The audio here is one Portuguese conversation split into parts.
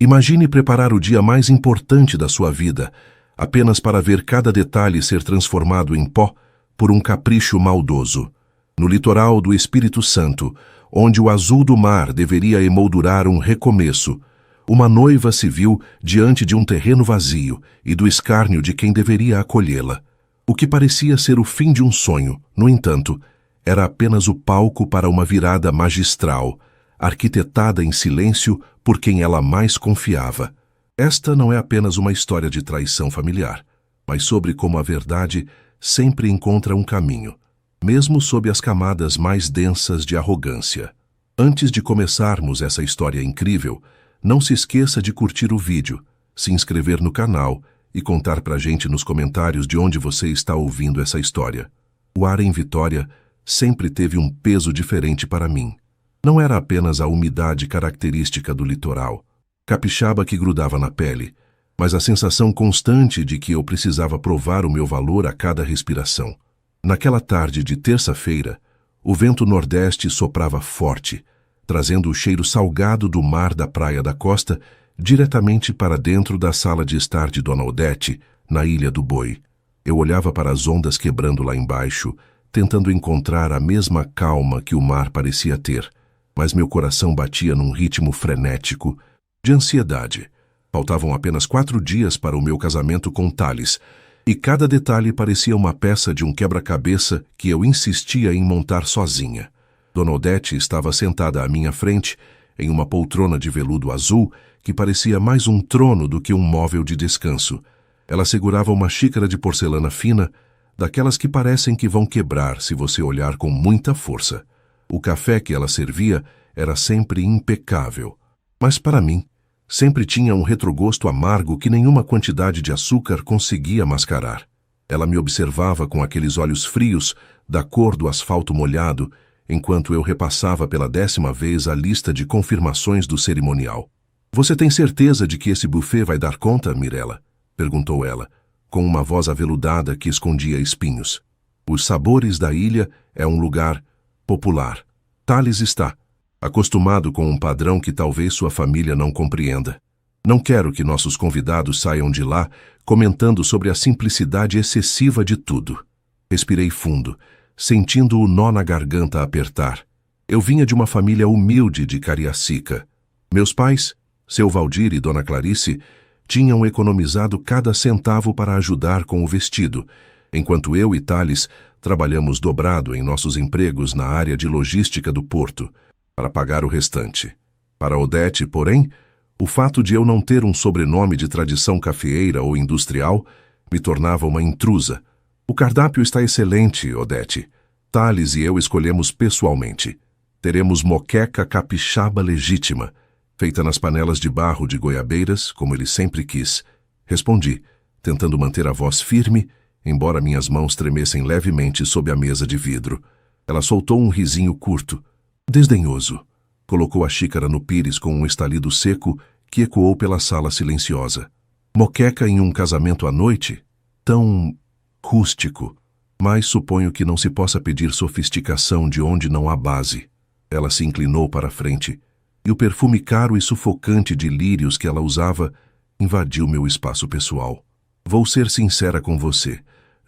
Imagine preparar o dia mais importante da sua vida, apenas para ver cada detalhe ser transformado em pó por um capricho maldoso. No litoral do Espírito Santo, onde o azul do mar deveria emoldurar um recomeço, uma noiva se viu diante de um terreno vazio e do escárnio de quem deveria acolhê-la. O que parecia ser o fim de um sonho, no entanto, era apenas o palco para uma virada magistral, arquitetada em silêncio por quem ela mais confiava. Esta não é apenas uma história de traição familiar, mas sobre como a verdade sempre encontra um caminho, mesmo sob as camadas mais densas de arrogância. Antes de começarmos essa história incrível, não se esqueça de curtir o vídeo, se inscrever no canal e contar pra gente nos comentários de onde você está ouvindo essa história. O ar em Vitória sempre teve um peso diferente para mim. Não era apenas a umidade característica do litoral, capixaba que grudava na pele, mas a sensação constante de que eu precisava provar o meu valor a cada respiração. Naquela tarde de terça-feira, o vento nordeste soprava forte, trazendo o cheiro salgado do mar da Praia da Costa diretamente para dentro da sala de estar de Dona Odete, na Ilha do Boi. Eu olhava para as ondas quebrando lá embaixo, tentando encontrar a mesma calma que o mar parecia ter, mas meu coração batia num ritmo frenético de ansiedade. Faltavam apenas 4 dias para o meu casamento com Thales, e cada detalhe parecia uma peça de um quebra-cabeça que eu insistia em montar sozinha. Dona Odete estava sentada à minha frente, em uma poltrona de veludo azul que parecia mais um trono do que um móvel de descanso. Ela segurava uma xícara de porcelana fina, daquelas que parecem que vão quebrar se você olhar com muita força. O café que ela servia era sempre impecável, mas para mim, sempre tinha um retrogosto amargo que nenhuma quantidade de açúcar conseguia mascarar. Ela me observava com aqueles olhos frios, da cor do asfalto molhado, enquanto eu repassava pela 10ª vez a lista de confirmações do cerimonial. "Você tem certeza de que esse buffet vai dar conta, Mirella?" perguntou ela, com uma voz aveludada que escondia espinhos. "Os Sabores da Ilha é um lugar popular. Thales está acostumado com um padrão que talvez sua família não compreenda. Não quero que nossos convidados saiam de lá comentando sobre a simplicidade excessiva de tudo." Respirei fundo, sentindo o nó na garganta apertar. Eu vinha de uma família humilde de Cariacica. Meus pais, seu Valdir e Dona Clarice, tinham economizado cada centavo para ajudar com o vestido, enquanto eu e Thales trabalhamos dobrado em nossos empregos na área de logística do porto, para pagar o restante. Para Odete, porém, o fato de eu não ter um sobrenome de tradição cafeeira ou industrial me tornava uma intrusa. "O cardápio está excelente, Odete. Thales e eu escolhemos pessoalmente. Teremos moqueca capixaba legítima, feita nas panelas de barro de goiabeiras, como ele sempre quis." Respondi, tentando manter a voz firme, embora minhas mãos tremessem levemente sob a mesa de vidro. Ela soltou um risinho curto, desdenhoso. Colocou a xícara no pires com um estalido seco que ecoou pela sala silenciosa. "Moqueca em um casamento à noite? Tão rústico. Mas suponho que não se possa pedir sofisticação de onde não há base." Ela se inclinou para a frente, e o perfume caro e sufocante de lírios que ela usava invadiu meu espaço pessoal. "Vou ser sincera com você,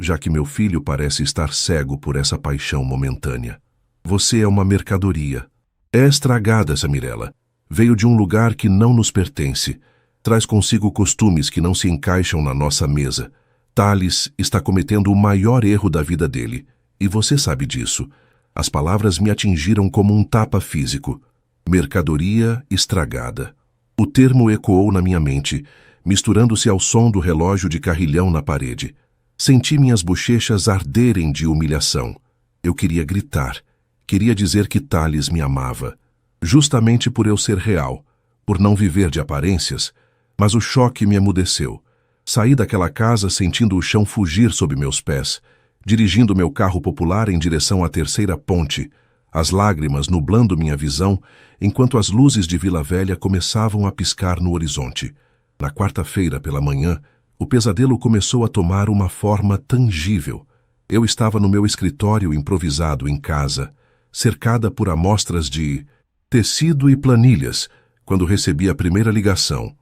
já que meu filho parece estar cego por essa paixão momentânea. Você é uma mercadoria. É estragada essa Mirella. Veio de um lugar que não nos pertence. Traz consigo costumes que não se encaixam na nossa mesa. Thales está cometendo o maior erro da vida dele, e você sabe disso." As palavras me atingiram como um tapa físico. Mercadoria estragada. O termo ecoou na minha mente, misturando-se ao som do relógio de carrilhão na parede. Senti minhas bochechas arderem de humilhação. Eu queria gritar. Queria dizer que Thales me amava. Justamente por eu ser real, por não viver de aparências, mas o choque me emudeceu. Saí daquela casa sentindo o chão fugir sob meus pés, dirigindo meu carro popular em direção à 3ª ponte, as lágrimas nublando minha visão, enquanto as luzes de Vila Velha começavam a piscar no horizonte. Na quarta-feira pela manhã, o pesadelo começou a tomar uma forma tangível. Eu estava no meu escritório improvisado em casa, cercada por amostras de tecido e planilhas, quando recebi a primeira ligação,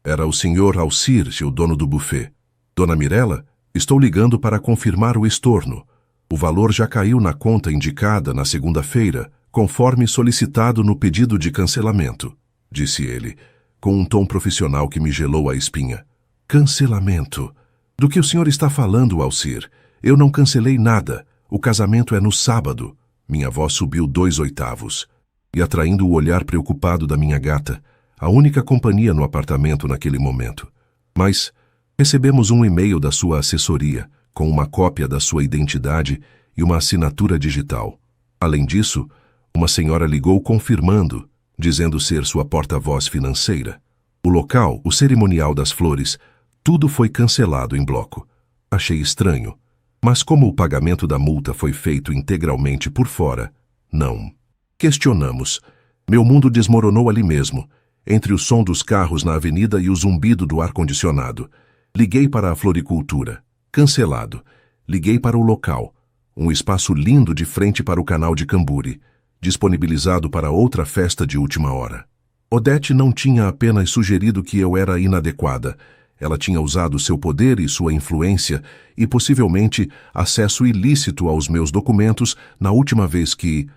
Era o Sr. Alcir, o dono do buffet. Dona Mirella, estou ligando para confirmar o estorno. O valor já caiu na conta indicada na segunda-feira, conforme solicitado no pedido de cancelamento, disse ele, com um tom profissional que me gelou a espinha. Cancelamento? Do que o senhor está falando, Alcir? Eu não cancelei nada. O casamento é no sábado. Minha voz subiu 2/8. E atraindo o olhar preocupado da minha gata, a única companhia no apartamento naquele momento. Mas recebemos um e-mail da sua assessoria, com uma cópia da sua identidade e uma assinatura digital. Além disso, uma senhora ligou confirmando, dizendo ser sua porta-voz financeira. O local, o cerimonial das flores, tudo foi cancelado em bloco. Achei estranho. Mas como o pagamento da multa foi feito integralmente por fora, não. Questionamos. Meu mundo desmoronou ali mesmo, entre o som dos carros na avenida e o zumbido do ar-condicionado. Liguei para a floricultura. Cancelado. Liguei para o local. Um espaço lindo de frente para o canal de Camburi, disponibilizado para outra festa de última hora. Odete não tinha apenas sugerido que eu era inadequada. Ela tinha usado seu poder e sua influência e possivelmente acesso ilícito aos meus documentos na última vez que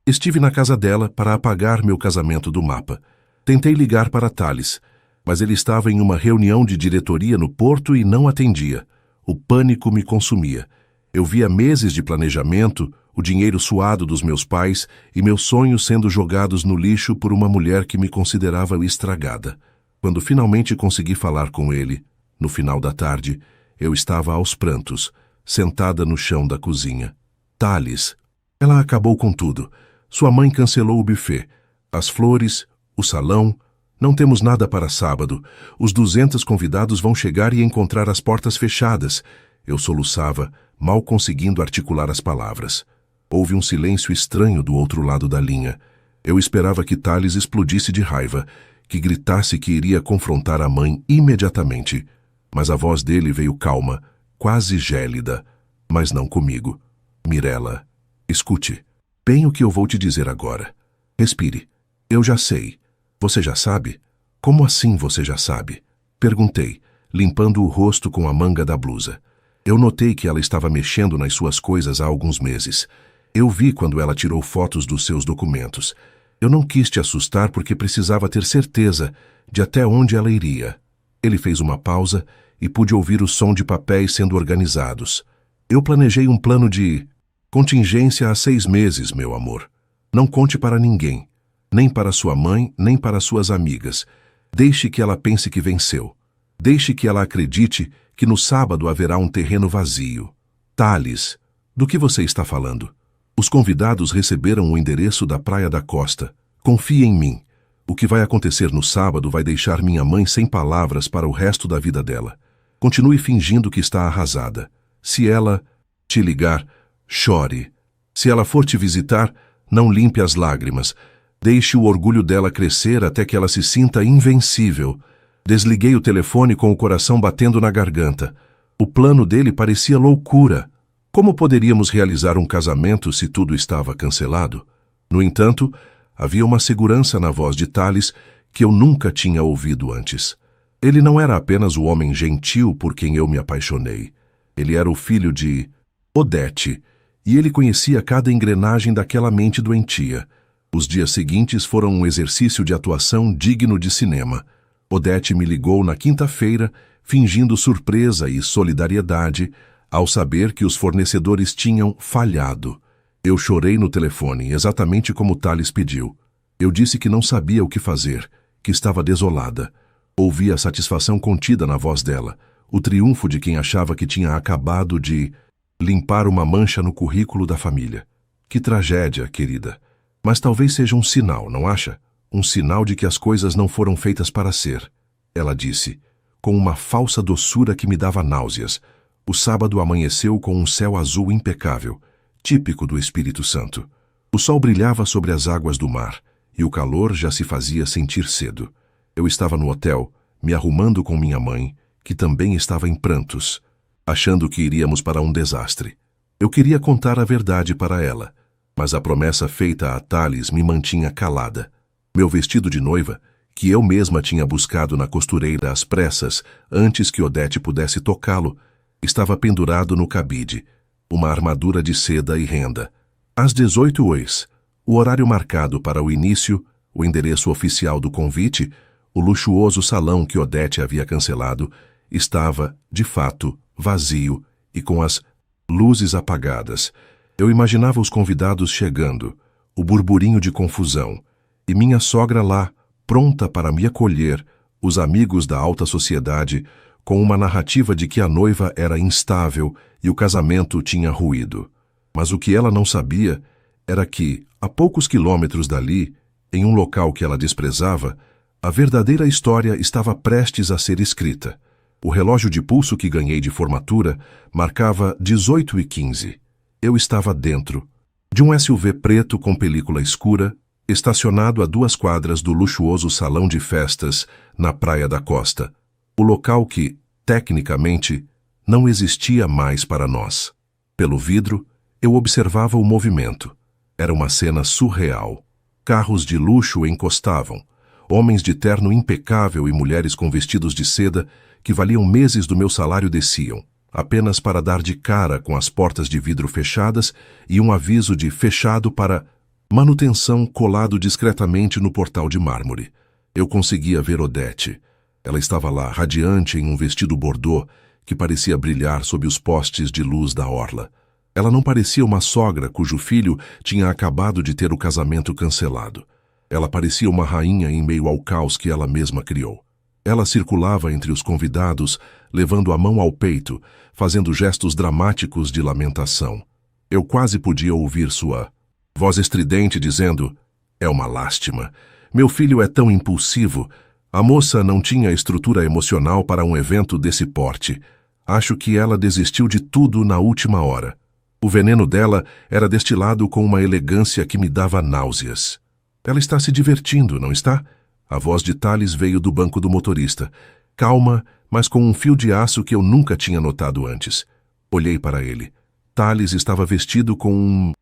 estive na casa dela para apagar meu casamento do mapa. Tentei ligar para Thales, mas ele estava em uma reunião de diretoria no Porto e não atendia. O pânico me consumia. Eu via meses de planejamento, o dinheiro suado dos meus pais e meus sonhos sendo jogados no lixo por uma mulher que me considerava estragada. Quando finalmente consegui falar com ele, no final da tarde, eu estava aos prantos, sentada no chão da cozinha. Thales. Ela acabou com tudo. Sua mãe cancelou o buffet, as flores, o salão. Não temos nada para sábado. Os 200 convidados vão chegar e encontrar as portas fechadas. Eu soluçava, mal conseguindo articular as palavras. Houve um silêncio estranho do outro lado da linha. Eu esperava que Thales explodisse de raiva, que gritasse que iria confrontar a mãe imediatamente. Mas a voz dele veio calma, quase gélida, mas não comigo. Mirella, escute. Bem o que eu vou te dizer agora. Respire. Eu já sei. Você já sabe? Como assim você já sabe? Perguntei, limpando o rosto com a manga da blusa. Eu notei que ela estava mexendo nas suas coisas há alguns meses. Eu vi quando ela tirou fotos dos seus documentos. Eu não quis te assustar porque precisava ter certeza de até onde ela iria. Ele fez uma pausa e pude ouvir o som de papéis sendo organizados. Eu planejei um plano de contingência há 6 meses, meu amor. Não conte para ninguém, nem para sua mãe, nem para suas amigas. Deixe que ela pense que venceu. Deixe que ela acredite que no sábado haverá um terreno vazio. Thales, do que você está falando? Os convidados receberam o endereço da Praia da Costa. Confie em mim. O que vai acontecer no sábado vai deixar minha mãe sem palavras para o resto da vida dela. Continue fingindo que está arrasada. Se ela te ligar, chore. Se ela for te visitar, não limpe as lágrimas. Deixe o orgulho dela crescer até que ela se sinta invencível. Desliguei o telefone com o coração batendo na garganta. O plano dele parecia loucura. Como poderíamos realizar um casamento se tudo estava cancelado? No entanto, havia uma segurança na voz de Thales que eu nunca tinha ouvido antes. Ele não era apenas o homem gentil por quem eu me apaixonei. Ele era o filho de Odete, e ele conhecia cada engrenagem daquela mente doentia. Os dias seguintes foram um exercício de atuação digno de cinema. Odete me ligou na quinta-feira, fingindo surpresa e solidariedade, ao saber que os fornecedores tinham falhado. Eu chorei no telefone, exatamente como Thales pediu. Eu disse que não sabia o que fazer, que estava desolada. Ouvi a satisfação contida na voz dela, o triunfo de quem achava que tinha acabado de limpar uma mancha no currículo da família. Que tragédia, querida. Mas talvez seja um sinal, não acha? Um sinal de que as coisas não foram feitas para ser. Ela disse, com uma falsa doçura que me dava náuseas. O sábado amanheceu com um céu azul impecável, típico do Espírito Santo. O sol brilhava sobre as águas do mar, e o calor já se fazia sentir cedo. Eu estava no hotel, me arrumando com minha mãe, que também estava em prantos, achando que iríamos para um desastre. Eu queria contar a verdade para ela, mas a promessa feita a Thales me mantinha calada. Meu vestido de noiva, que eu mesma tinha buscado na costureira às pressas antes que Odete pudesse tocá-lo, estava pendurado no cabide, uma armadura de seda e renda. Às 18h, o horário marcado para o início, o endereço oficial do convite, o luxuoso salão que Odete havia cancelado, estava, de fato, vazio e com as luzes apagadas. Eu imaginava os convidados chegando, o burburinho de confusão, e minha sogra lá, pronta para me acolher, os amigos da alta sociedade, com uma narrativa de que a noiva era instável e o casamento tinha ruído. Mas o que ela não sabia era que, a poucos quilômetros dali, em um local que ela desprezava, a verdadeira história estava prestes a ser escrita. O relógio de pulso que ganhei de formatura marcava 18h15. Eu estava dentro de um SUV preto com película escura, estacionado a 2 quadras do luxuoso salão de festas na Praia da Costa, o local que, tecnicamente, não existia mais para nós. Pelo vidro, eu observava o movimento. Era uma cena surreal. Carros de luxo encostavam, homens de terno impecável e mulheres com vestidos de seda que valiam meses do meu salário desciam, apenas para dar de cara com as portas de vidro fechadas e um aviso de fechado para manutenção colado discretamente no portal de mármore. Eu conseguia ver Odete. Ela estava lá, radiante em um vestido bordô que parecia brilhar sob os postes de luz da orla. Ela não parecia uma sogra cujo filho tinha acabado de ter o casamento cancelado. Ela parecia uma rainha em meio ao caos que ela mesma criou. Ela circulava entre os convidados, levando a mão ao peito, fazendo gestos dramáticos de lamentação. Eu quase podia ouvir sua voz estridente dizendo: "É uma lástima. Meu filho é tão impulsivo. A moça não tinha estrutura emocional para um evento desse porte. Acho que ela desistiu de tudo na última hora." O veneno dela era destilado com uma elegância que me dava náuseas. "Ela está se divertindo, não está?" A voz de Thales veio do banco do motorista, calma, mas com um fio de aço que eu nunca tinha notado antes. Olhei para ele. Thales estava vestido com um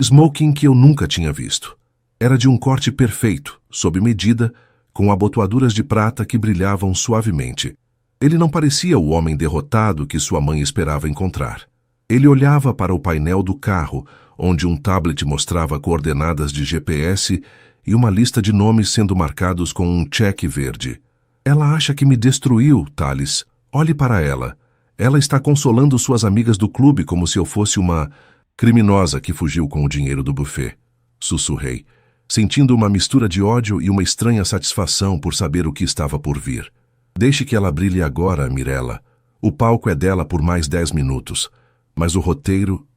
smoking que eu nunca tinha visto. Era de um corte perfeito, sob medida, com abotoaduras de prata que brilhavam suavemente. Ele não parecia o homem derrotado que sua mãe esperava encontrar. Ele olhava para o painel do carro, onde um tablet mostrava coordenadas de GPS e uma lista de nomes sendo marcados com um cheque verde. "Ela acha que me destruiu, Thales. Olhe para ela. Ela está consolando suas amigas do clube como se eu fosse uma criminosa que fugiu com o dinheiro do buffet." Sussurrei, sentindo uma mistura de ódio e uma estranha satisfação por saber o que estava por vir. "Deixe que ela brilhe agora, Mirella. O palco é dela por mais 10 minutos. Mas o roteiro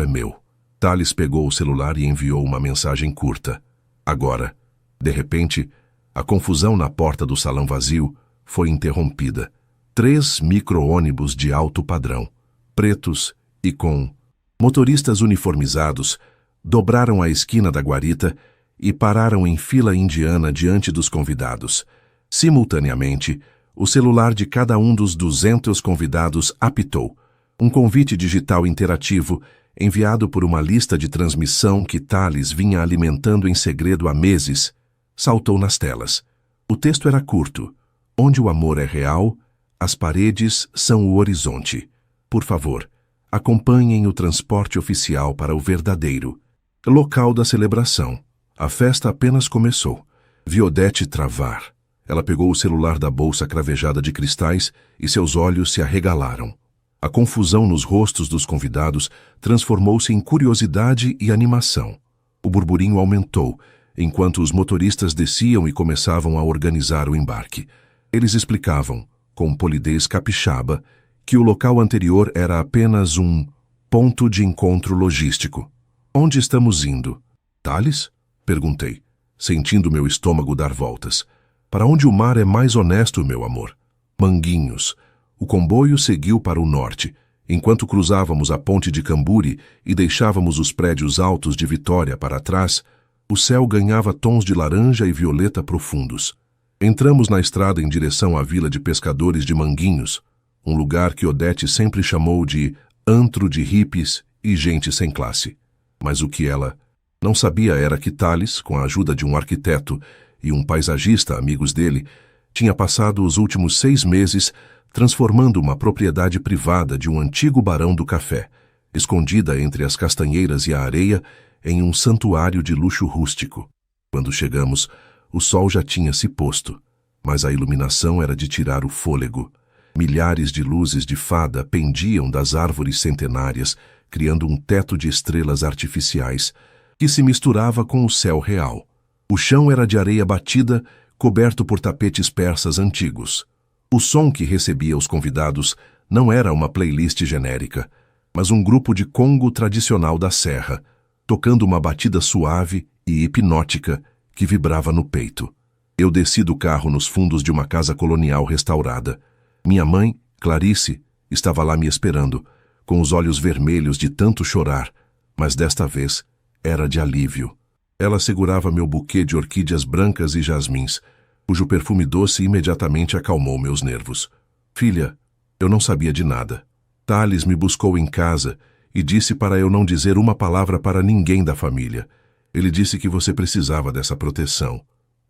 é meu." Thales pegou o celular e enviou uma mensagem curta. Agora, de repente, a confusão na porta do salão vazio foi interrompida. 3 micro-ônibus de alto padrão, pretos e com motoristas uniformizados, dobraram a esquina da guarita e pararam em fila indiana diante dos convidados. Simultaneamente, o celular de cada um dos 200 convidados apitou. Um convite digital interativo, enviado por uma lista de transmissão que Thales vinha alimentando em segredo há meses, saltou nas telas. O texto era curto. "Onde o amor é real, as paredes são o horizonte. Por favor, acompanhem o transporte oficial para o verdadeiro local da celebração. A festa apenas começou." Vi Odete travar. Ela pegou o celular da bolsa cravejada de cristais e seus olhos se arregalaram. A confusão nos rostos dos convidados transformou-se em curiosidade e animação. O burburinho aumentou, enquanto os motoristas desciam e começavam a organizar o embarque. Eles explicavam, com polidez capixaba, que o local anterior era apenas um ponto de encontro logístico. "Onde estamos indo?" "Thales?" perguntei, sentindo meu estômago dar voltas. "Para onde o mar é mais honesto, meu amor." "Manguinhos." O comboio seguiu para o norte, enquanto cruzávamos a ponte de Camburi e deixávamos os prédios altos de Vitória para trás. O céu ganhava tons de laranja e violeta profundos. Entramos na estrada em direção à vila de pescadores de Manguinhos, um lugar que Odete sempre chamou de antro de hippies e gente sem classe. Mas o que ela não sabia era que Thales, com a ajuda de um arquiteto, e um paisagista, amigos dele, tinha passado os últimos 6 meses transformando uma propriedade privada de um antigo barão do café, escondida entre as castanheiras e a areia, em um santuário de luxo rústico. Quando chegamos, o sol já tinha se posto, mas a iluminação era de tirar o fôlego. Milhares de luzes de fada pendiam das árvores centenárias, criando um teto de estrelas artificiais que se misturava com o céu real. O chão era de areia batida, coberto por tapetes persas antigos. O som que recebia os convidados não era uma playlist genérica, mas um grupo de congo tradicional da serra, tocando uma batida suave e hipnótica que vibrava no peito. Eu desci do carro nos fundos de uma casa colonial restaurada. Minha mãe, Clarice, estava lá me esperando, com os olhos vermelhos de tanto chorar, mas desta vez era de alívio. Ela segurava meu buquê de orquídeas brancas e jasmins, cujo perfume doce imediatamente acalmou meus nervos. Filha, eu não sabia de nada. Thales me buscou em casa e disse para eu não dizer uma palavra para ninguém da família. Ele disse que você precisava dessa proteção.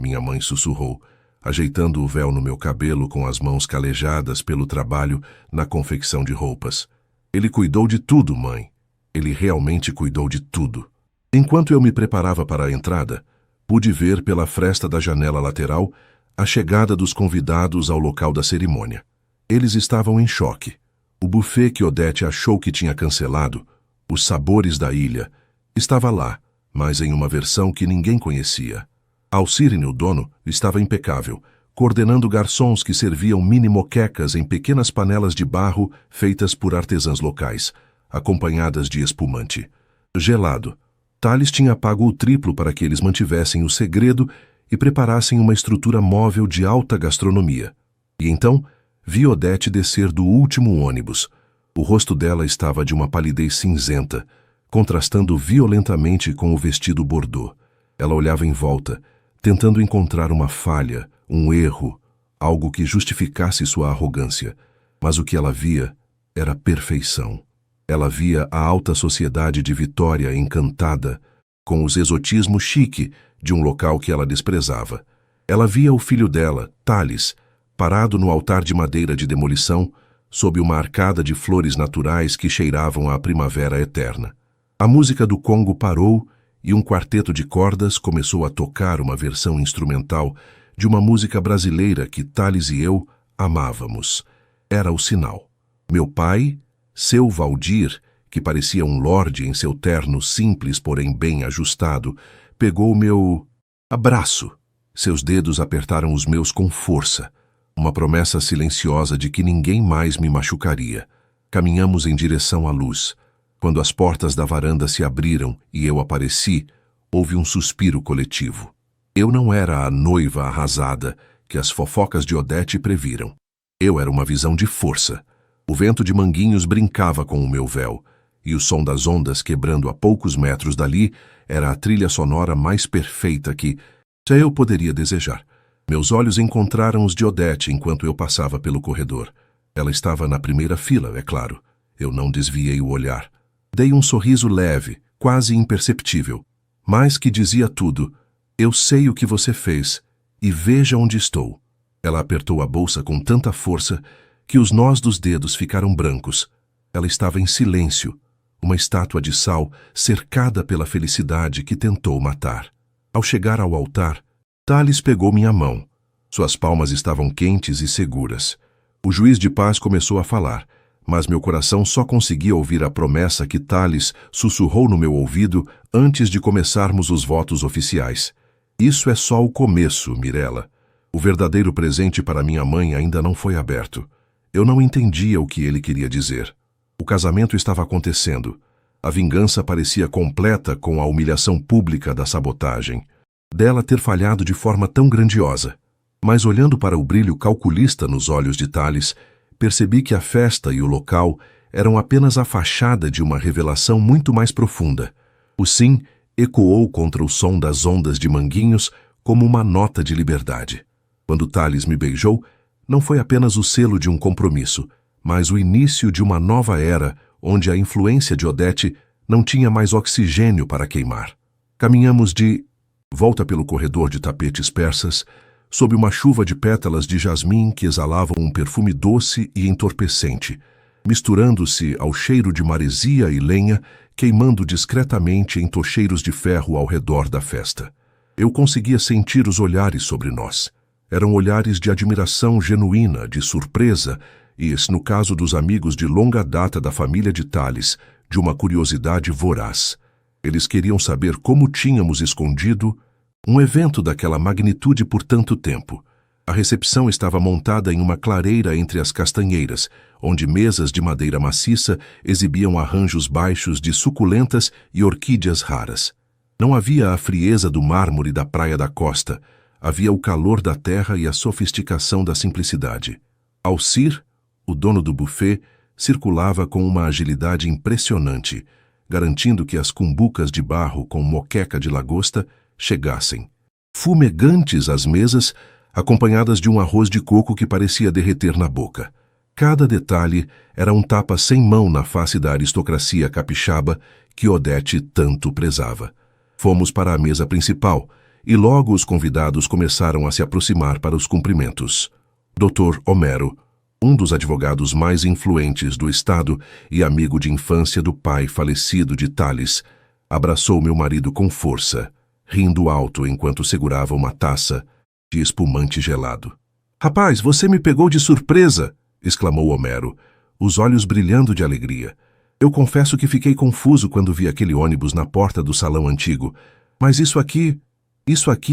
Minha mãe sussurrou, ajeitando o véu no meu cabelo com as mãos calejadas pelo trabalho na confecção de roupas. Ele cuidou de tudo, mãe. Ele realmente cuidou de tudo. Enquanto eu me preparava para a entrada, pude ver pela fresta da janela lateral a chegada dos convidados ao local da cerimônia. Eles estavam em choque. O buffet que Odete achou que tinha cancelado, os sabores da ilha, estava lá, mas em uma versão que ninguém conhecia. Alcirene, o dono, estava impecável, coordenando garçons que serviam mini-moquecas em pequenas panelas de barro feitas por artesãs locais, acompanhadas de espumante. Gelado, Thales tinha pago o triplo para que eles mantivessem o segredo e preparassem uma estrutura móvel de alta gastronomia. E então, vi Odete descer do último ônibus. O rosto dela estava de uma palidez cinzenta, contrastando violentamente com o vestido bordô. Ela olhava em volta, tentando encontrar uma falha, um erro, algo que justificasse sua arrogância. Mas o que ela via era perfeição. Ela via a alta sociedade de Vitória encantada com os exotismos chique de um local que ela desprezava. Ela via o filho dela, Thales, parado no altar de madeira de demolição, sob uma arcada de flores naturais que cheiravam à primavera eterna. A música do Congo parou e um quarteto de cordas começou a tocar uma versão instrumental de uma música brasileira que Thales e eu amávamos. Era o sinal. Meu pai, seu Valdir, que parecia um lorde em seu terno simples, porém bem ajustado, pegou meu abraço. Seus dedos apertaram os meus com força, uma promessa silenciosa de que ninguém mais me machucaria. Caminhamos em direção à luz. Quando as portas da varanda se abriram e eu apareci, houve um suspiro coletivo. Eu não era a noiva arrasada que as fofocas de Odete previram. Eu era uma visão de força. O vento de manguinhos brincava com o meu véu, e o som das ondas quebrando a poucos metros dali era a trilha sonora mais perfeita que eu poderia desejar. Meus olhos encontraram os de Odete enquanto eu passava pelo corredor. Ela estava na primeira fila, é claro. Eu não desviei o olhar. Dei um sorriso leve, quase imperceptível, mas que dizia tudo. Eu sei o que você fez, e veja onde estou. Ela apertou a bolsa com tanta força que os nós dos dedos ficaram brancos. Ela estava em silêncio, uma estátua de sal cercada pela felicidade que tentou matar. Ao chegar ao altar, Thales pegou minha mão. Suas palmas estavam quentes e seguras. O juiz de paz começou a falar, mas meu coração só conseguia ouvir a promessa que Thales sussurrou no meu ouvido antes de começarmos os votos oficiais. Isso é só o começo, Mirella. O verdadeiro presente para minha mãe ainda não foi aberto. Eu não entendia o que ele queria dizer. O casamento estava acontecendo. A vingança parecia completa com a humilhação pública da sabotagem, dela ter falhado de forma tão grandiosa. Mas olhando para o brilho calculista nos olhos de Thales, percebi que a festa e o local eram apenas a fachada de uma revelação muito mais profunda. O sim ecoou contra o som das ondas de manguinhos como uma nota de liberdade. Quando Thales me beijou, não foi apenas o selo de um compromisso, mas o início de uma nova era onde a influência de Odete não tinha mais oxigênio para queimar. Caminhamos de Volta pelo corredor de tapetes persas, sob uma chuva de pétalas de jasmim que exalavam um perfume doce e entorpecente, misturando-se ao cheiro de maresia e lenha, queimando discretamente em tocheiros de ferro ao redor da festa. Eu conseguia sentir os olhares sobre nós. Eram olhares de admiração genuína, de surpresa e, no caso dos amigos de longa data da família de Tales, de uma curiosidade voraz. Eles queriam saber como tínhamos escondido um evento daquela magnitude por tanto tempo. A recepção estava montada em uma clareira entre as castanheiras, onde mesas de madeira maciça exibiam arranjos baixos de suculentas e orquídeas raras. Não havia a frieza do mármore da praia da costa, havia o calor da terra e a sofisticação da simplicidade. Alcir, o dono do buffet, circulava com uma agilidade impressionante, garantindo que as cumbucas de barro com moqueca de lagosta chegassem. Fumegantes às mesas, acompanhadas de um arroz de coco que parecia derreter na boca. Cada detalhe era um tapa sem mão na face da aristocracia capixaba que Odete tanto prezava. Fomos para a mesa principal, e logo os convidados começaram a se aproximar para os cumprimentos. Dr. Homero, um dos advogados mais influentes do estado e amigo de infância do pai falecido de Tales, abraçou meu marido com força, rindo alto enquanto segurava uma taça de espumante gelado. "Rapaz, você me pegou de surpresa!" exclamou Homero, os olhos brilhando de alegria. "Eu confesso que fiquei confuso quando vi aquele ônibus na porta do salão antigo, mas isso aqui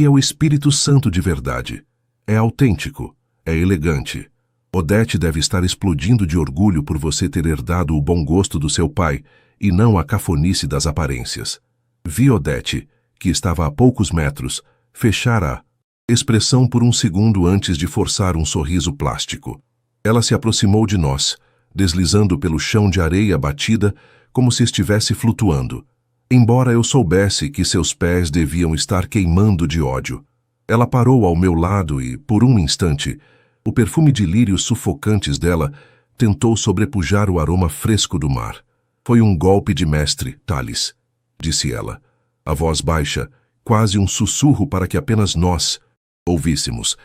é o Espírito Santo de verdade. É autêntico, é elegante. Odete deve estar explodindo de orgulho por você ter herdado o bom gosto do seu pai e não a cafonice das aparências." Vi Odete, que estava a poucos metros, fechar a expressão por um segundo antes de forçar um sorriso plástico. Ela se aproximou de nós, deslizando pelo chão de areia batida como se estivesse flutuando, embora eu soubesse que seus pés deviam estar queimando de ódio. Ela parou ao meu lado e, por um instante, o perfume de lírios sufocantes dela tentou sobrepujar o aroma fresco do mar. "Foi um golpe de mestre, Tales", disse ela, a voz baixa, quase um sussurro para que apenas nós ouvíssemos.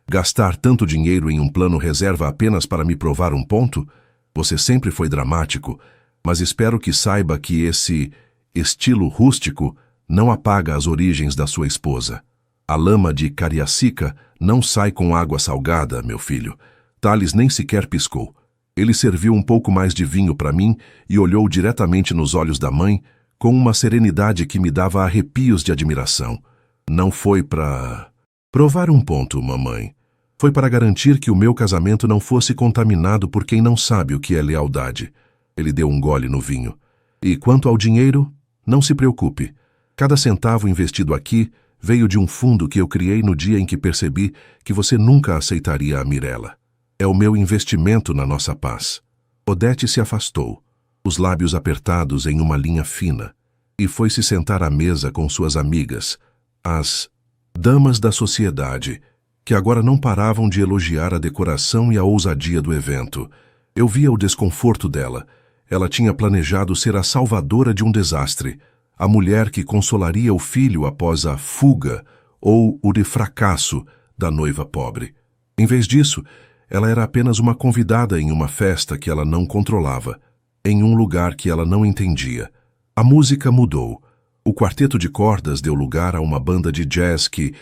"Gastar tanto dinheiro em um plano reserva apenas para me provar um ponto? Você sempre foi dramático, mas espero que saiba que esse estilo rústico não apaga as origens da sua esposa. A lama de Cariacica não sai com água salgada, meu filho." Tales nem sequer piscou. Ele serviu um pouco mais de vinho para mim e olhou diretamente nos olhos da mãe com uma serenidade que me dava arrepios de admiração. "Não foi para provar um ponto, mamãe. Foi para garantir que o meu casamento não fosse contaminado por quem não sabe o que é lealdade." Ele deu um gole no vinho. "E quanto ao dinheiro, não se preocupe. Cada centavo investido aqui veio de um fundo que eu criei no dia em que percebi que você nunca aceitaria a Mirella. É o meu investimento na nossa paz." Odete se afastou, os lábios apertados em uma linha fina, e foi se sentar à mesa com suas amigas, as damas da sociedade, que agora não paravam de elogiar a decoração e a ousadia do evento. Eu via o desconforto dela. Ela tinha planejado ser a salvadora de um desastre, a mulher que consolaria o filho após a fuga ou o de fracasso da noiva pobre. Em vez disso, ela era apenas uma convidada em uma festa que ela não controlava, em um lugar que ela não entendia. A música mudou. O quarteto de cordas deu lugar a uma banda de jazz que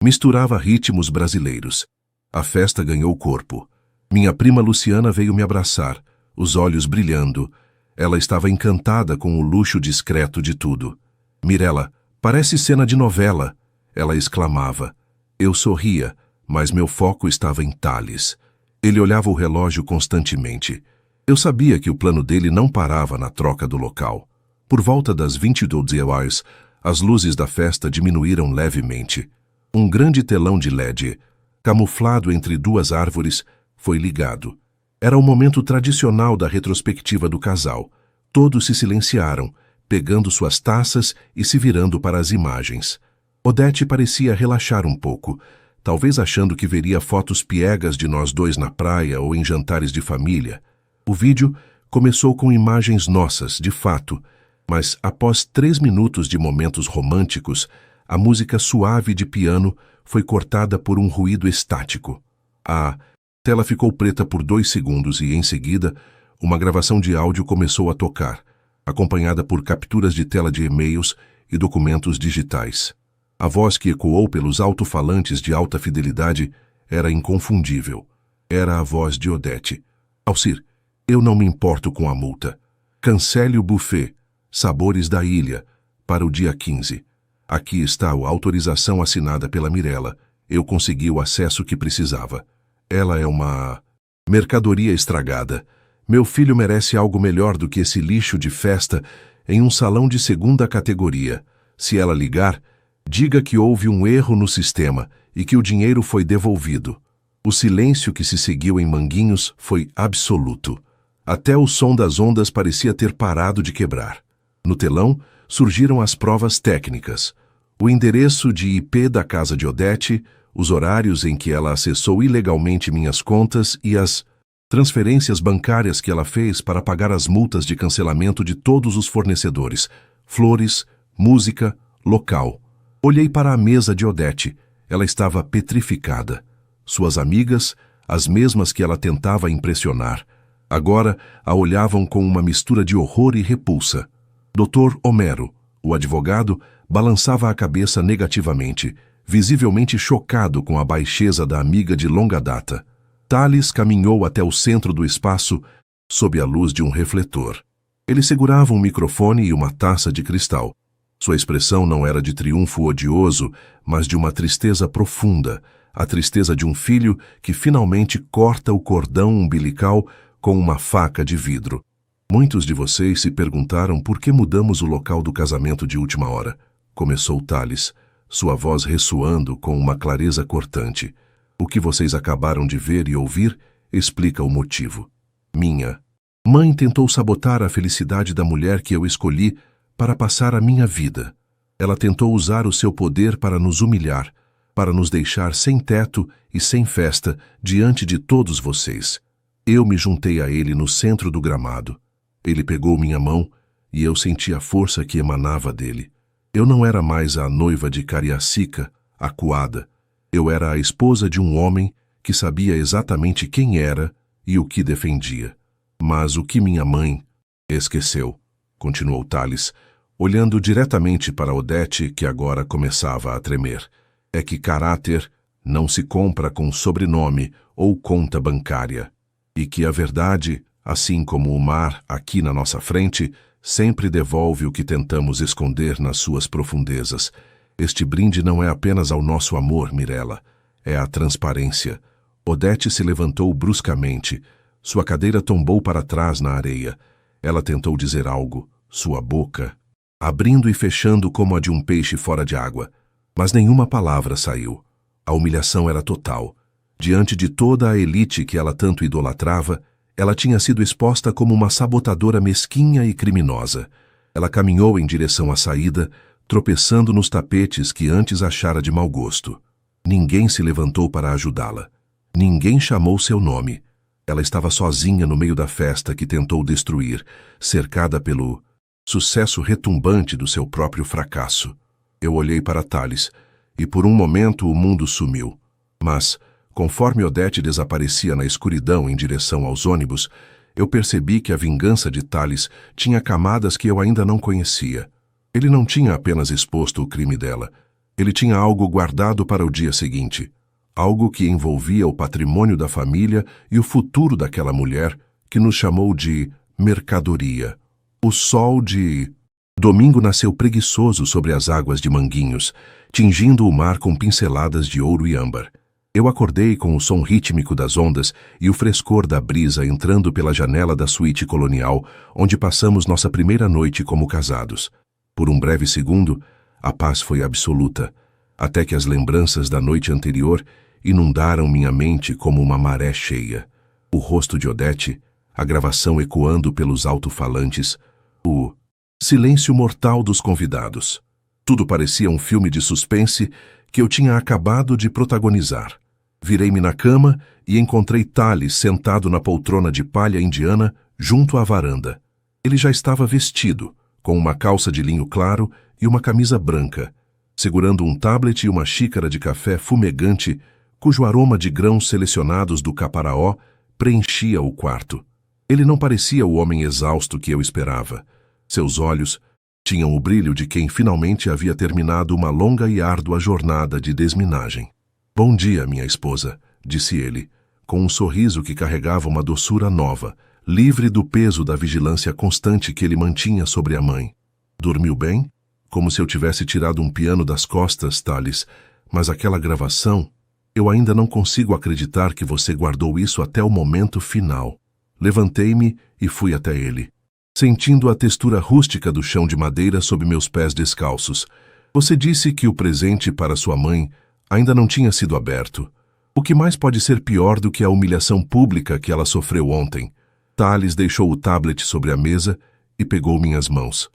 misturava ritmos brasileiros. A festa ganhou corpo. Minha prima Luciana veio me abraçar, os olhos brilhando. Ela estava encantada com o luxo discreto de tudo. "Mirella, parece cena de novela", ela exclamava. Eu sorria, mas meu foco estava em Tales. Ele olhava o relógio constantemente. Eu sabia que o plano dele não parava na troca do local. Por volta das 22 horas, as luzes da festa diminuíram levemente. Um grande telão de LED, camuflado entre duas árvores, foi ligado. Era o momento tradicional da retrospectiva do casal. Todos se silenciaram, pegando suas taças e se virando para as imagens. Odete parecia relaxar um pouco, talvez achando que veria fotos piegas de nós dois na praia ou em jantares de família. O vídeo começou com imagens nossas, de fato, mas após 3 minutos de momentos românticos, a música suave de piano foi cortada por um ruído estático. A tela ficou preta por 2 segundos e, em seguida, uma gravação de áudio começou a tocar, acompanhada por capturas de tela de e-mails e documentos digitais. A voz que ecoou pelos alto-falantes de alta fidelidade era inconfundível. Era a voz de Odete. Alcir, eu não me importo com a multa. Cancele o buffet, Sabores da Ilha, para o dia 15. Aqui está a autorização assinada pela Mirella. Eu consegui o acesso que precisava. Ela é uma mercadoria estragada. Meu filho merece algo melhor do que esse lixo de festa em um salão de 2ª categoria. Se ela ligar, diga que houve um erro no sistema e que o dinheiro foi devolvido. O silêncio que se seguiu em Manguinhos foi absoluto. Até o som das ondas parecia ter parado de quebrar. No telão, surgiram as provas técnicas. O endereço de IP da casa de Odete, os horários em que ela acessou ilegalmente minhas contas e as transferências bancárias que ela fez para pagar as multas de cancelamento de todos os fornecedores, flores, música, local. Olhei para a mesa de Odete. Ela estava petrificada. Suas amigas, as mesmas que ela tentava impressionar, agora a olhavam com uma mistura de horror e repulsa. Dr. Homero, o advogado, balançava a cabeça negativamente, visivelmente chocado com a baixeza da amiga de longa data. Thales caminhou até o centro do espaço, sob a luz de um refletor. Ele segurava um microfone e uma taça de cristal. Sua expressão não era de triunfo odioso, mas de uma tristeza profunda, a tristeza de um filho que finalmente corta o cordão umbilical com uma faca de vidro. Muitos de vocês se perguntaram por que mudamos o local do casamento de última hora. Começou Thales, sua voz ressoando com uma clareza cortante. O que vocês acabaram de ver e ouvir explica o motivo. Minha mãe tentou sabotar a felicidade da mulher que eu escolhi para passar a minha vida. Ela tentou usar o seu poder para nos humilhar, para nos deixar sem teto e sem festa diante de todos vocês. Eu me juntei a ele no centro do gramado. Ele pegou minha mão e eu senti a força que emanava dele. Eu não era mais a noiva de Cariacica, acuada. Eu era a esposa de um homem que sabia exatamente quem era e o que defendia. Mas o que minha mãe esqueceu, continuou Thales, olhando diretamente para Odete, que agora começava a tremer, é que caráter não se compra com sobrenome ou conta bancária, e que a verdade, assim como o mar aqui na nossa frente, sempre devolve o que tentamos esconder nas suas profundezas. Este brinde não é apenas ao nosso amor, Mirella, é a transparência. Odete se levantou bruscamente. Sua cadeira tombou para trás na areia. Ela tentou dizer algo, sua boca abrindo e fechando como a de um peixe fora de água, mas nenhuma palavra saiu. A humilhação era total. Diante de toda a elite que ela tanto idolatrava, ela tinha sido exposta como uma sabotadora mesquinha e criminosa. Ela caminhou em direção à saída, tropeçando nos tapetes que antes achara de mau gosto. Ninguém se levantou para ajudá-la. Ninguém chamou seu nome. Ela estava sozinha no meio da festa que tentou destruir, cercada pelo sucesso retumbante do seu próprio fracasso. Eu olhei para Thales, e por um momento o mundo sumiu. Mas, conforme Odete desaparecia na escuridão em direção aos ônibus, eu percebi que a vingança de Thales tinha camadas que eu ainda não conhecia. Ele não tinha apenas exposto o crime dela. Ele tinha algo guardado para o dia seguinte. Algo que envolvia o patrimônio da família e o futuro daquela mulher que nos chamou de mercadoria. O sol de domingo nasceu preguiçoso sobre as águas de Manguinhos, tingindo o mar com pinceladas de ouro e âmbar. Eu acordei com o som rítmico das ondas e o frescor da brisa entrando pela janela da suíte colonial, onde passamos nossa primeira noite como casados. Por um breve segundo, a paz foi absoluta, até que as lembranças da noite anterior inundaram minha mente como uma maré cheia. O rosto de Odete, a gravação ecoando pelos alto-falantes, o silêncio mortal dos convidados. Tudo parecia um filme de suspense que eu tinha acabado de protagonizar. Virei-me na cama e encontrei Thales sentado na poltrona de palha indiana junto à varanda. Ele já estava vestido, com uma calça de linho claro e uma camisa branca. segurando um tablet e uma xícara de café fumegante, cujo aroma de grãos selecionados do Caparaó preenchia o quarto. Ele não parecia o homem exausto que eu esperava. Seus olhos tinham o brilho de quem finalmente havia terminado uma longa e árdua jornada de desminagem. "Bom dia, minha esposa", disse ele, com um sorriso que carregava uma doçura nova, livre do peso da vigilância constante que ele mantinha sobre a mãe. "Dormiu bem?" Como se eu tivesse tirado um piano das costas, Thales, mas aquela gravação, eu ainda não consigo acreditar que você guardou isso até o momento final. Levantei-me e fui até ele, sentindo a textura rústica do chão de madeira sob meus pés descalços. "Você disse que o presente para sua mãe ainda não tinha sido aberto. O que mais pode ser pior do que a humilhação pública que ela sofreu ontem?" Thales deixou o tablet sobre a mesa e pegou minhas mãos.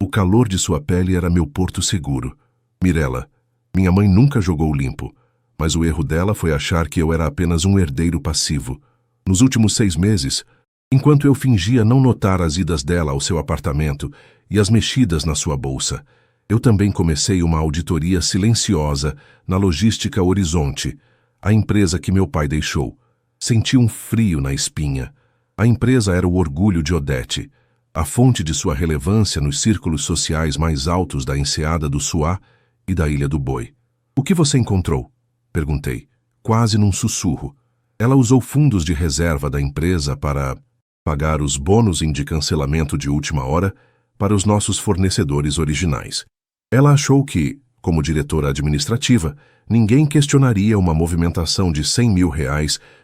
O calor de sua pele era meu porto seguro. "Mirella, minha mãe nunca jogou limpo, mas o erro dela foi achar que eu era apenas um herdeiro passivo. Nos últimos 6 meses, enquanto eu fingia não notar as idas dela ao seu apartamento e as mexidas na sua bolsa, eu também comecei uma auditoria silenciosa na Logística Horizonte, a empresa que meu pai deixou. Senti um frio na espinha. A empresa era o orgulho de Odete, a fonte de sua relevância nos círculos sociais mais altos da Enseada do Suá e da Ilha do Boi. "O que você encontrou?" perguntei, quase num sussurro. Ela usou fundos de reserva da empresa para pagar os bônus de cancelamento de última hora para os nossos fornecedores originais. Ela achou que, como diretora administrativa, ninguém questionaria uma movimentação de R$100 mil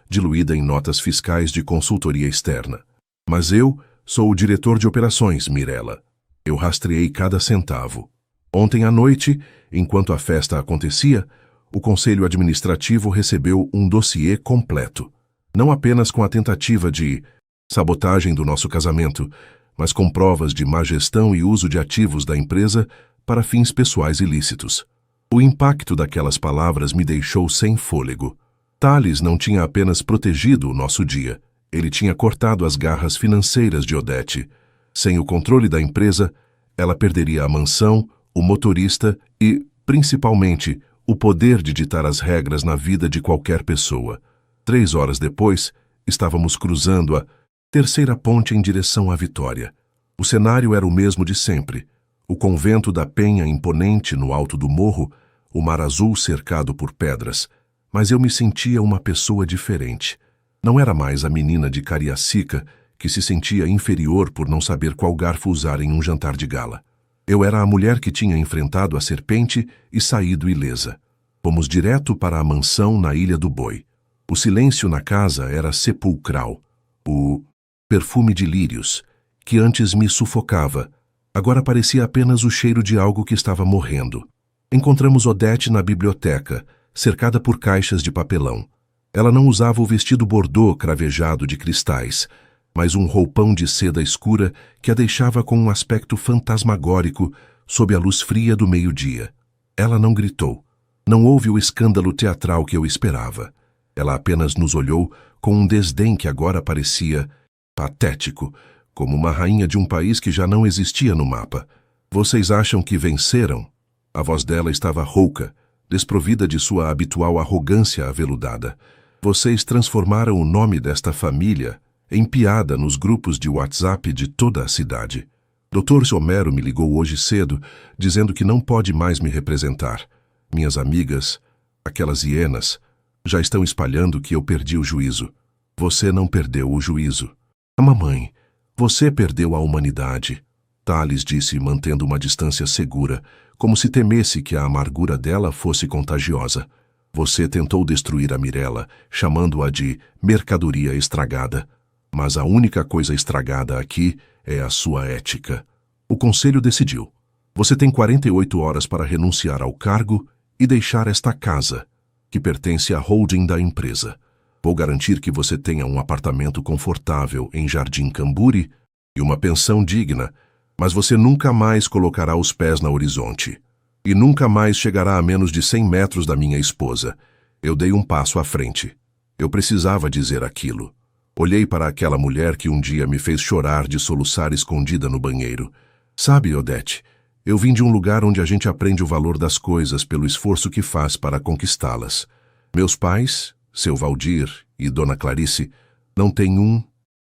diluída em notas fiscais de consultoria externa. Mas eu sou o diretor de operações, Mirella. Eu rastreei cada centavo. Ontem à noite, enquanto a festa acontecia, o Conselho Administrativo recebeu um dossiê completo. Não apenas com a tentativa de sabotagem do nosso casamento, mas com provas de má gestão e uso de ativos da empresa para fins pessoais ilícitos. O impacto daquelas palavras me deixou sem fôlego. Thales não tinha apenas protegido o nosso dia, ele tinha cortado as garras financeiras de Odete. Sem o controle da empresa, ela perderia a mansão, o motorista e, principalmente, o poder de ditar as regras na vida de qualquer pessoa. 3 horas depois, estávamos cruzando a terceira ponte em direção à Vitória. O cenário era o mesmo de sempre. O convento da Penha imponente no alto do morro, o mar azul cercado por pedras. Mas eu me sentia uma pessoa diferente. Não era mais a menina de Cariacica que se sentia inferior por não saber qual garfo usar em um jantar de gala. Eu era a mulher que tinha enfrentado a serpente e saído ilesa. Fomos direto para a mansão na Ilha do Boi. O silêncio na casa era sepulcral. O perfume de lírios, que antes me sufocava, agora parecia apenas o cheiro de algo que estava morrendo. Encontramos Odete na biblioteca, cercada por caixas de papelão. Ela não usava o vestido bordô cravejado de cristais, mas um roupão de seda escura que a deixava com um aspecto fantasmagórico sob a luz fria do meio-dia. Ela não gritou. Não houve o escândalo teatral que eu esperava. Ela apenas nos olhou com um desdém que agora parecia patético, como uma rainha de um país que já não existia no mapa. "Vocês acham que venceram?" A voz dela estava rouca, desprovida de sua habitual arrogância aveludada. "Vocês transformaram o nome desta família em piada nos grupos de WhatsApp de toda a cidade. Dr. Homero me ligou hoje cedo, dizendo que não pode mais me representar. Minhas amigas, aquelas hienas, já estão espalhando que eu perdi o juízo. Você não perdeu o juízo. A mamãe, você perdeu a humanidade." Thales disse, mantendo uma distância segura, como se temesse que a amargura dela fosse contagiosa. "Você tentou destruir a Mirella, chamando-a de mercadoria estragada. Mas a única coisa estragada aqui é a sua ética. O conselho decidiu. Você tem 48 horas para renunciar ao cargo e deixar esta casa, que pertence à holding da empresa. Vou garantir que você tenha um apartamento confortável em Jardim Camburi e uma pensão digna, mas você nunca mais colocará os pés na Horizonte. E nunca mais chegará a menos de 100 metros da minha esposa. Eu dei um passo à frente. Eu precisava dizer aquilo. Olhei para aquela mulher que um dia me fez chorar de soluçar escondida no banheiro. Sabe, Odete, Eu vim de um lugar onde a gente aprende o valor das coisas pelo esforço que faz para conquistá-las. Meus pais, seu Valdir e Dona Clarice, não têm um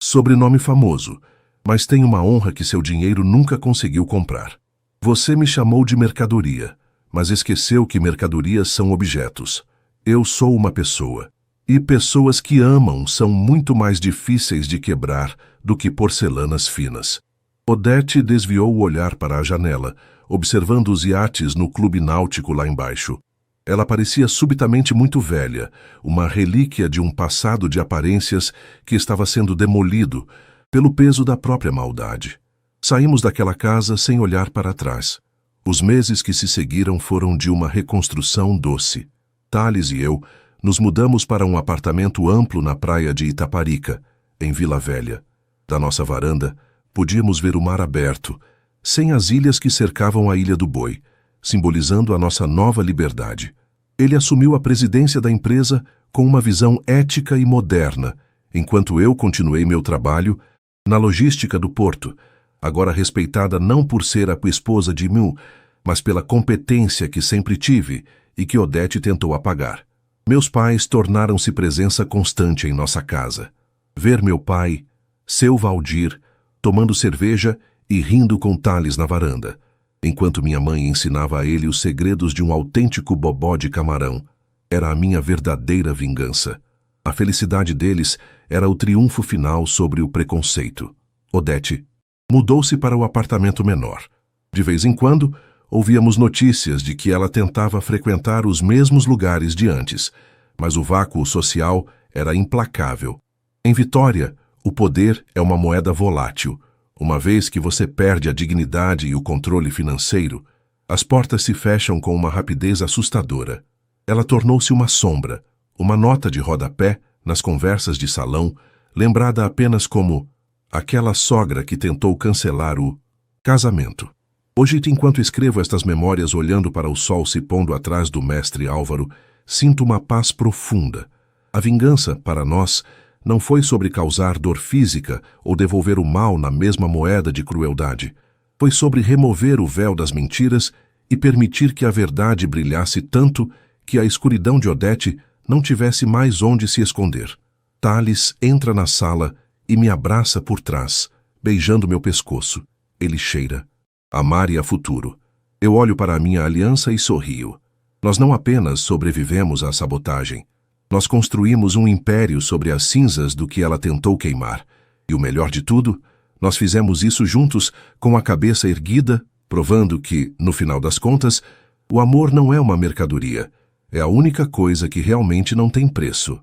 sobrenome famoso, mas têm uma honra que seu dinheiro nunca conseguiu comprar. Você me chamou de mercadoria, mas esqueceu que mercadorias são objetos. Eu sou uma pessoa. E pessoas que amam são muito mais difíceis de quebrar do que porcelanas finas. Odete desviou o olhar para a janela, observando os iates no clube náutico lá embaixo. Ela parecia subitamente muito velha, uma relíquia de um passado de aparências que estava sendo demolido pelo peso da própria maldade. Saímos daquela casa sem olhar para trás. Os meses que se seguiram foram de uma reconstrução doce. Thales e eu nos mudamos para um apartamento amplo na praia de Itaparica, em Vila Velha. Da nossa varanda, podíamos ver o mar aberto, sem as ilhas que cercavam a Ilha do Boi, simbolizando a nossa nova liberdade. Ele assumiu a presidência da empresa com uma visão ética e moderna, enquanto eu continuei meu trabalho na logística do porto, agora respeitada não por ser a esposa de Mu, mas pela competência que sempre tive e que Odete tentou apagar. Meus pais tornaram-se presença constante em nossa casa. Ver meu pai, seu Valdir, tomando cerveja e rindo com Thales na varanda, enquanto minha mãe ensinava a ele os segredos de um autêntico bobó de camarão, era a minha verdadeira vingança. A felicidade deles era o triunfo final sobre o preconceito. Odete mudou-se para o apartamento menor. De vez em quando, ouvíamos notícias de que ela tentava frequentar os mesmos lugares de antes, mas o vácuo social era implacável. Em Vitória, o poder é uma moeda volátil. Uma vez que você perde a dignidade e o controle financeiro, as portas se fecham com uma rapidez assustadora. Ela tornou-se uma sombra, uma nota de rodapé nas conversas de salão, lembrada apenas como aquela sogra que tentou cancelar o casamento. Hoje, enquanto escrevo estas memórias olhando para o sol se pondo atrás do mestre Álvaro, sinto uma paz profunda. A vingança, para nós, não foi sobre causar dor física ou devolver o mal na mesma moeda de crueldade. Foi sobre remover o véu das mentiras e permitir que a verdade brilhasse tanto que a escuridão de Odete não tivesse mais onde se esconder. Thales entra na sala e me abraça por trás, beijando meu pescoço. Ele cheira. Amar e a futuro. Eu olho para a minha aliança e sorrio. Nós não apenas sobrevivemos à sabotagem. Nós construímos um império sobre as cinzas do que ela tentou queimar. E o melhor de tudo, nós fizemos isso juntos com a cabeça erguida, provando que, no final das contas, o amor não é uma mercadoria. É a única coisa que realmente não tem preço.